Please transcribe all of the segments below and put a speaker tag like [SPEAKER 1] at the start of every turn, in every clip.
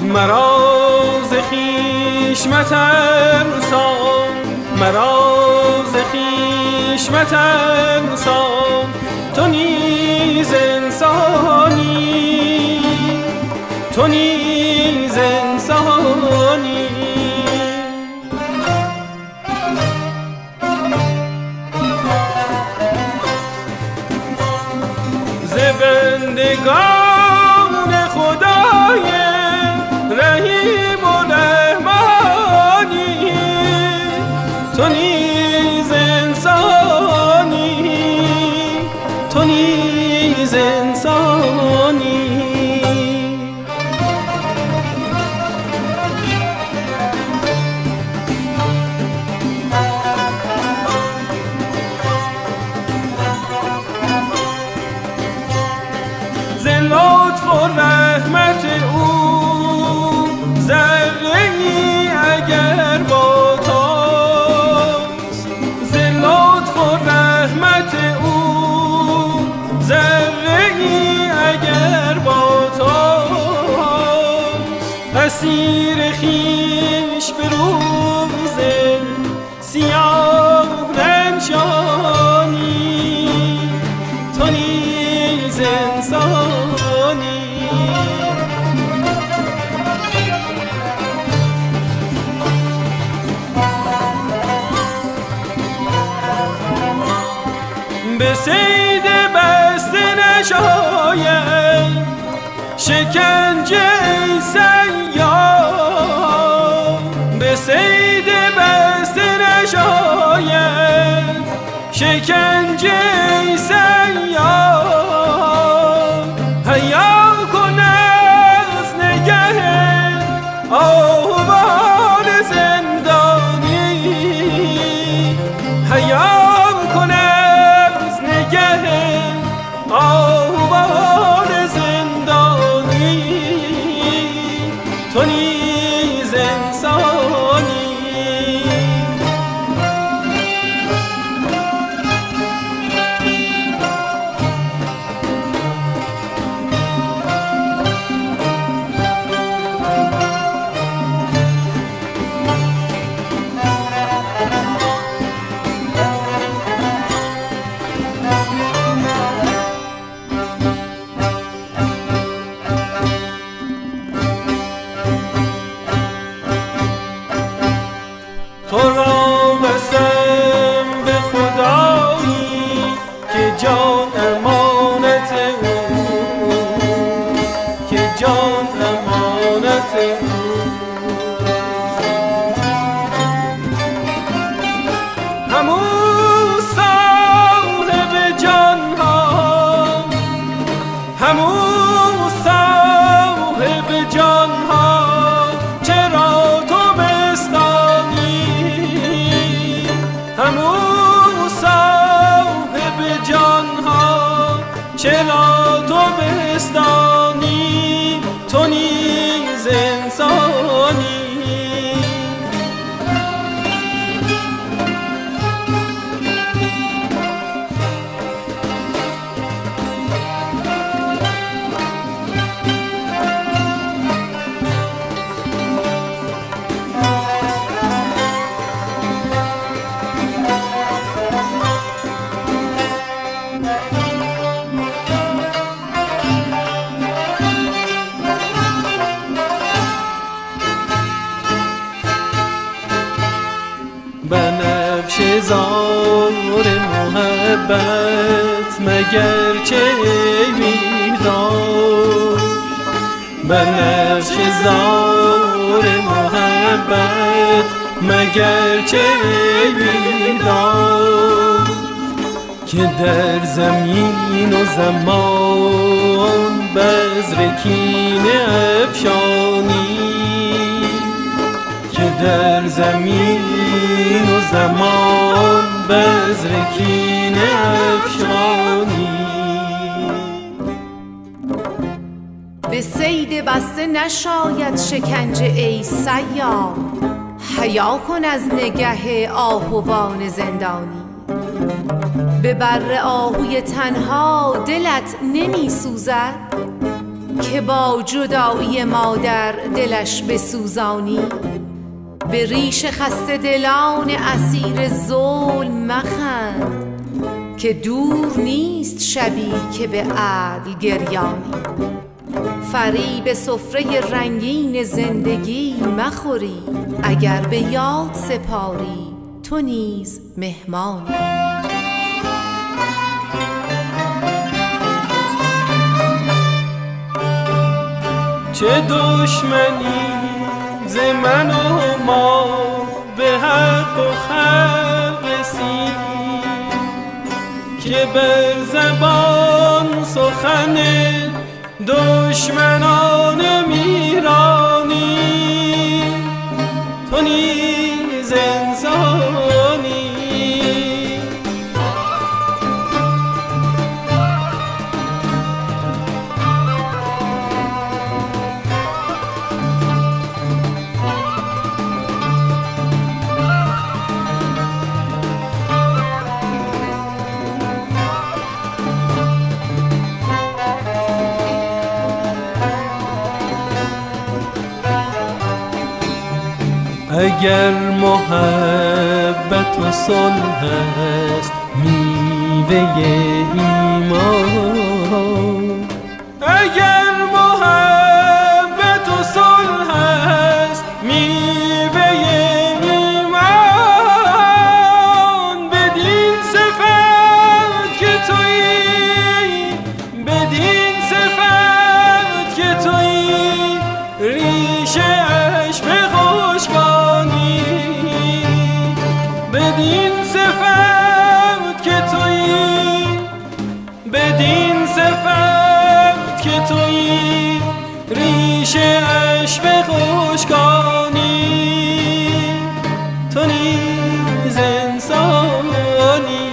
[SPEAKER 1] مرا ز خویش مترسان، مرا ز خویش مترسان، تو نیز انسانی، تو نیز انسانی. ز بندگان خدای رحیم و رحمانی، تو نیز انسانی، تو نیز انسانی. ز لطف و رحمت او ذره‌ای اگر با تاست، ز لطف و رحمت او ذره‌ای اگر با تاست، اسیر خویش به روز سیاه ننشانی، تو نیز انسانی. به صید بسته نشاید شکنجه ای سیاد، به صید بسته نشاید شکنجه ای سیاد، حیا کن از نگه آهوان زندانی، حیا کن از نگه آهوان زندانی، تو نیز انسانی. تو را قسم به خدایی که جان امانت او، که جان امانت او. همون صاحب جان ها، همون صاحب جان ها، چرا تو بستانی، همون صاحب جان ها، چرا تو بستانی، تو نیز انسانی. بنفشه زار محبت مگر چه عیبی داشت، بنفشه زار محبت مگر چه عیبی داشت، که در زمین و زمان بذر کینه افشانی، که در زمین و زمان بذر کینه افشانی.
[SPEAKER 2] به صید بسته نشاید شکنجه ای صیاد، حیا کن از نگه آهوان زندانی. به بر آهوی تنها دلت نمی سوزد؟ که با جدایی مادر دلش بسوزانی. به ریش خسته دلان اسیر ظلم مخند، که دور نیست شبی که به عدل گریانی. فریب سفره رنگین زندگی مخوری، اگر به یاد سپاری تو نیز مهمانی.
[SPEAKER 1] چه دشمنی ز من و ما به حق و خلق رسید، که بر زبان سخن دشمنان میرانی. تو نیز انسانی. اگر محبت و صلح است میوه ایمان، اگر محبت و صلح است میوه ایمان، بدین صفت که تویی، بدین صفت که تویی، ریشه اش به خشکانی. بدین صفت که تویی، بدین صفت که تویی، ریشه اش به خشکانی. تو نیز انسانی.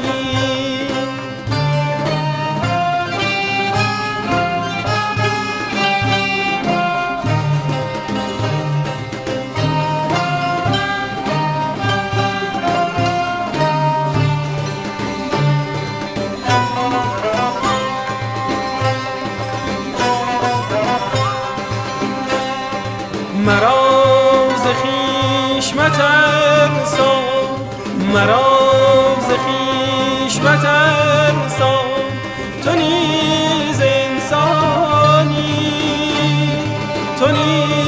[SPEAKER 1] مرا ز خویش مترسان، مرا ز خویش مترسان، تو نیز انسانی. تو نیز